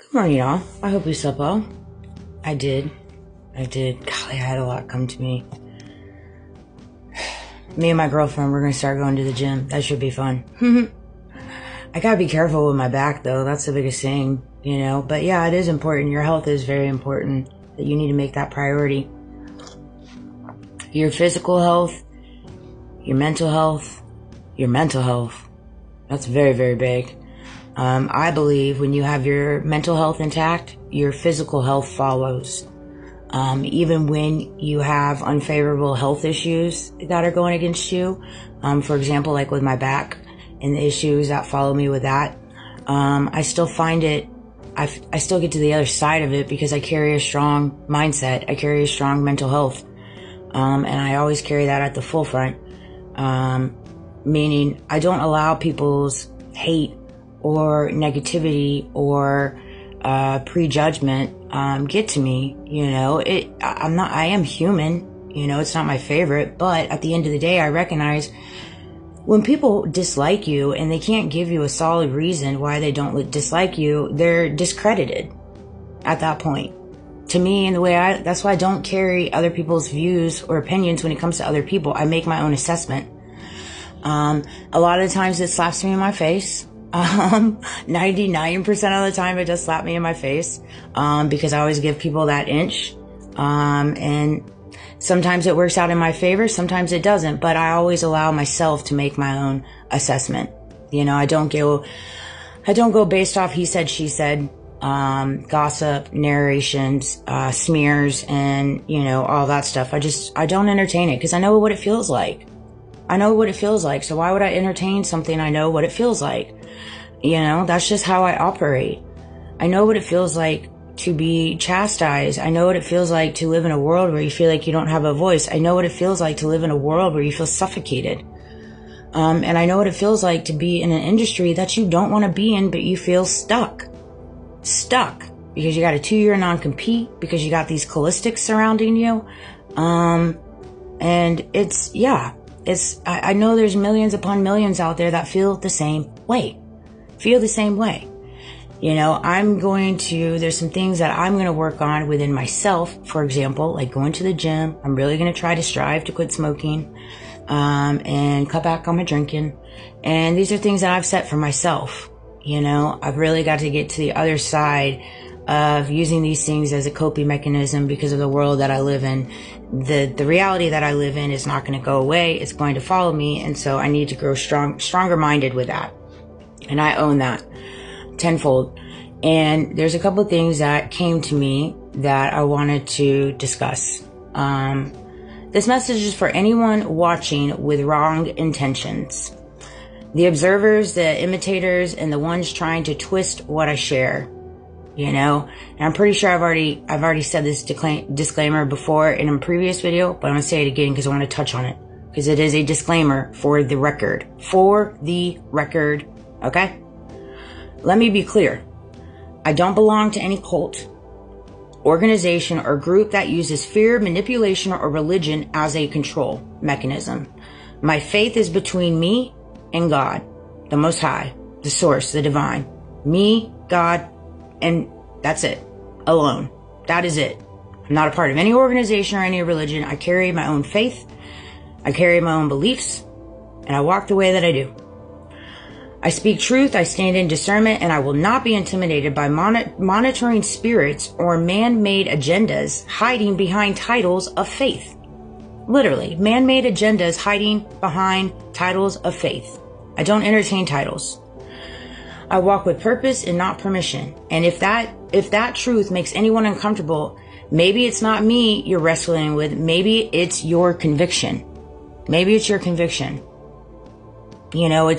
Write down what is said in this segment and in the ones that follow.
Good morning, y'all. I hope you slept well. I did. Golly, I had a lot come to me. Me and my girlfriend, we're going to start going to the gym. That should be fun. I got to be careful with my back, though. That's the biggest thing, But yeah, it is important. Your health is very important. That you need to make that priority. Your physical health, your mental health. That's very, very big. I believe when you have your mental health intact, your physical health follows. Even when you have unfavorable health issues that are going against you, for example, like with my back and the issues that follow me with that, I still find it, I still get to the other side of it because I carry a strong mindset. I carry a strong mental health. And I always carry that at the full front. Meaning I don't allow people's hate or negativity or prejudgment get to me. I am human. It's not my favorite, but at the end of the day, I recognize when people dislike you and they can't give you a solid reason why they don't dislike you, they're discredited at that point. To me, and that's why I don't carry other people's views or opinions when it comes to other people. I make my own assessment. A lot of the times it slaps me in my face. 99% of the time it does slap me in my face, because I always give people that inch. And sometimes it works out in my favor, sometimes it doesn't, but I always allow myself to make my own assessment. I don't go based off he said, she said, gossip, narrations, smears, and, all that stuff. I don't entertain it because I know what it feels like. So why would I entertain something I know what it feels like? That's just how I operate. I know what it feels like to be chastised. I know what it feels like to live in a world where you feel like you don't have a voice. I know what it feels like to live in a world where you feel suffocated. And I know what it feels like to be in an industry that you don't want to be in, but you feel stuck because you got a 2-year non-compete, because you got these Callistics surrounding you. And I know there's millions upon millions out there that feel the same way. There's some things that I'm going to work on within myself. For example, like going to the gym. I'm really going to try to strive to quit smoking, and cut back on my drinking. And these are things that I've set for myself. I've really got to get to the other side of using these things as a coping mechanism because of the world that I live in. The reality that I live in is not going to go away. It's going to follow me. And so I need to grow stronger minded with that. And I own that tenfold. And there's a couple of things that came to me that I wanted to discuss. This message is for anyone watching with wrong intentions. The observers, the imitators, and the ones trying to twist what I share. And I'm pretty sure I've already said this disclaimer before in a previous video, but I'm going to say it again because I want to touch on it. Because it is a disclaimer for the record. Okay? Let me be clear. I don't belong to any cult, organization, or group that uses fear, manipulation, or religion as a control mechanism. My faith is between me and God, the Most High, the Source, the Divine. Me, God, and that's it. Alone. That is it. I'm not a part of any organization or any religion. I carry my own faith. I carry my own beliefs. And I walk the way that I do. I speak truth. I stand in discernment. And I will not be intimidated by monitoring spirits or man-made agendas hiding behind titles of faith. Literally. Man-made agendas hiding behind titles of faith. I don't entertain titles. I walk with purpose and not permission. And if that truth makes anyone uncomfortable, maybe it's not me you're wrestling with. Maybe it's your conviction. It's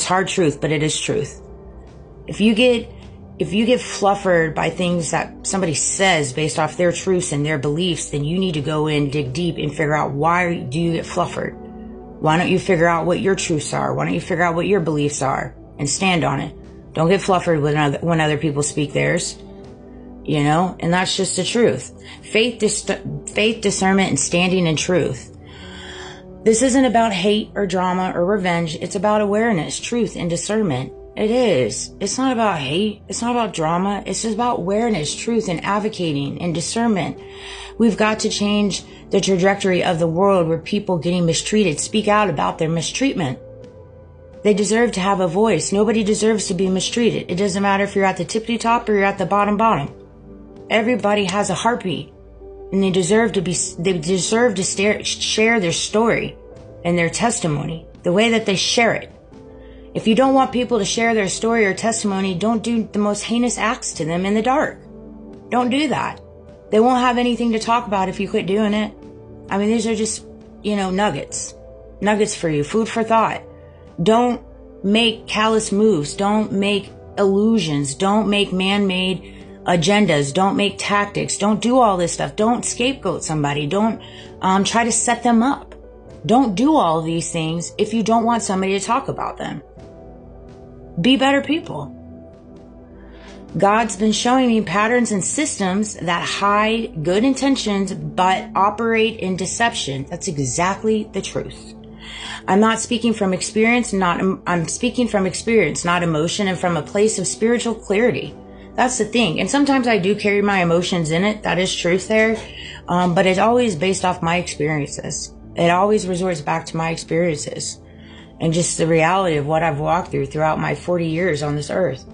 hard truth, but it is truth. If you get fluffered by things that somebody says based off their truths and their beliefs, then you need to go in, dig deep, and figure out why do you get fluffered. Why don't you figure out what your truths are? Why don't you figure out what your beliefs are and stand on it? Don't get fluffered when other people speak theirs, and that's just the truth. Faith, discernment, and standing in truth. This isn't about hate or drama or revenge. It's about awareness, truth, and discernment. It is. It's not about hate. It's not about drama. It's just about awareness, truth, and advocating and discernment. We've got to change the trajectory of the world where people getting mistreated speak out about their mistreatment. They deserve to have a voice. Nobody deserves to be mistreated. It doesn't matter if you're at the tippity top or you're at the bottom. Everybody has a heartbeat, and they deserve to share their story and their testimony the way that they share it. If you don't want people to share their story or testimony, don't do the most heinous acts to them in the dark. Don't do that. They won't have anything to talk about if you quit doing it. I mean, these are just, nuggets for you, food for thought. Don't make callous moves. Don't make illusions. Don't make man-made agendas. Don't make tactics. Don't do all this stuff. Don't scapegoat somebody. Don't try to set them up. Don't do all of these things if you don't want somebody to talk about them. Be better people. God's been showing me patterns and systems that hide good intentions but operate in deception. That's exactly the truth. I'm not speaking from experience, I'm speaking from experience, not emotion, and from a place of spiritual clarity. That's the thing. And sometimes I do carry my emotions in it. That is truth there. But it's always based off my experiences. It always resorts back to my experiences and just the reality of what I've walked through throughout my 40 years on this earth.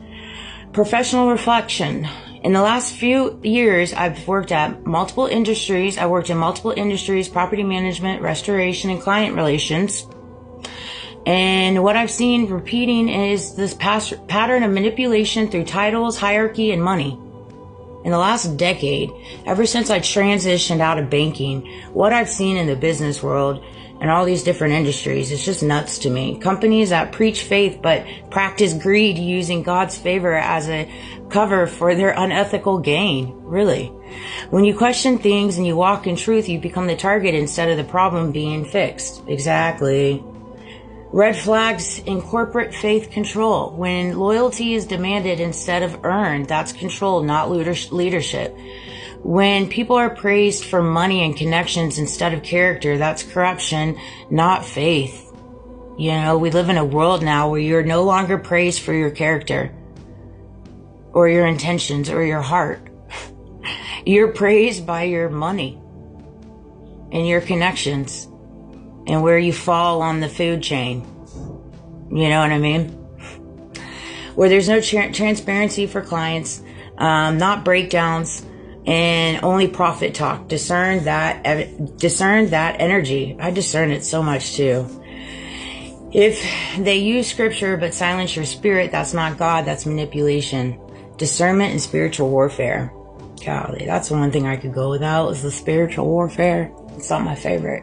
Professional reflection. In the last few years, I've worked at multiple industries. I worked in multiple industries, property management, restoration, and client relations. And what I've seen repeating is this pattern of manipulation through titles, hierarchy, and money. In the last decade, ever since I transitioned out of banking, what I've seen in the business world and all these different industries, it's just nuts to me. Companies that preach faith but practice greed using God's favor as a cover for their unethical gain. Really. When you question things and you walk in truth, you become the target instead of the problem being fixed. Exactly. Red flags in corporate faith control. When loyalty is demanded instead of earned, that's control, not leadership. When people are praised for money and connections instead of character, that's corruption, not faith. We live in a world now where you're no longer praised for your character or your intentions or your heart. You're praised by your money and your connections and where you fall on the food chain. You know what I mean? Where there's no transparency for clients, not breakdowns, and only profit talk. Discern that energy. I discern it so much too. If they use scripture but silence your spirit, that's not God, that's manipulation. Discernment and spiritual warfare. Golly, that's the one thing I could go without, is the spiritual warfare. It's not my favorite.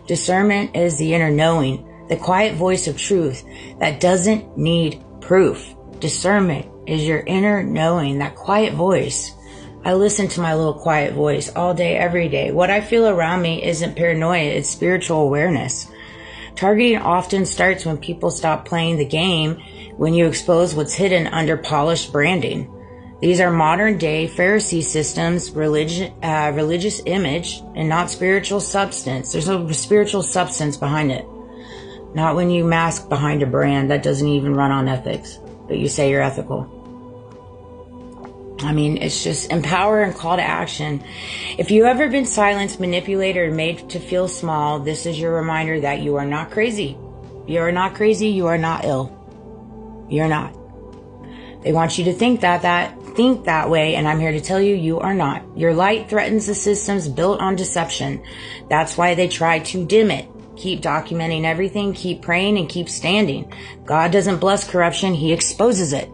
Discernment is the inner knowing, the quiet voice of truth that doesn't need proof. Discernment is your inner knowing, that quiet voice. I listen to my little quiet voice all day, every day. What I feel around me isn't paranoia, it's spiritual awareness. Targeting often starts when people stop playing the game, when you expose what's hidden under polished branding. These are modern day Pharisee systems, religious image, and not spiritual substance. There's no spiritual substance behind it. Not when you mask behind a brand that doesn't even run on ethics, but you say you're ethical. I mean, it's just empower and call to action. If you've ever been silenced, manipulated, or made to feel small, this is your reminder that you are not crazy. You are not crazy. You are not ill. You're not. They want you to think that way, and I'm here to tell you, you are not. Your light threatens the systems built on deception. That's why they try to dim it. Keep documenting everything, keep praying, and keep standing. God doesn't bless corruption, He exposes it.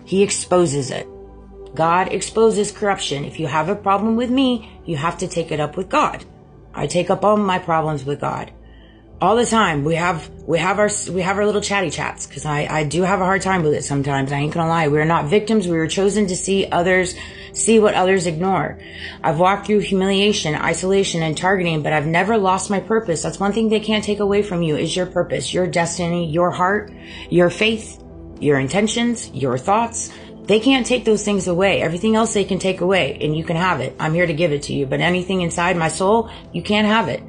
He exposes it. God exposes corruption. If you have a problem with me, you have to take it up with God. I take up all my problems with God. All the time. We have our little chatty chats, because I do have a hard time with it sometimes. I ain't gonna lie. We're not victims. We were chosen to see what others ignore. I've walked through humiliation, isolation, and targeting, but I've never lost my purpose. That's one thing they can't take away from you, is your purpose, your destiny, your heart, your faith, your intentions, your thoughts. They can't take those things away. Everything else they can take away, and you can have it. I'm here to give it to you. But anything inside my soul, you can't have it.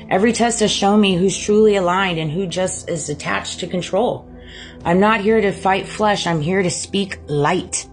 Every test has shown me who's truly aligned and who just is attached to control. I'm not here to fight flesh. I'm here to speak light.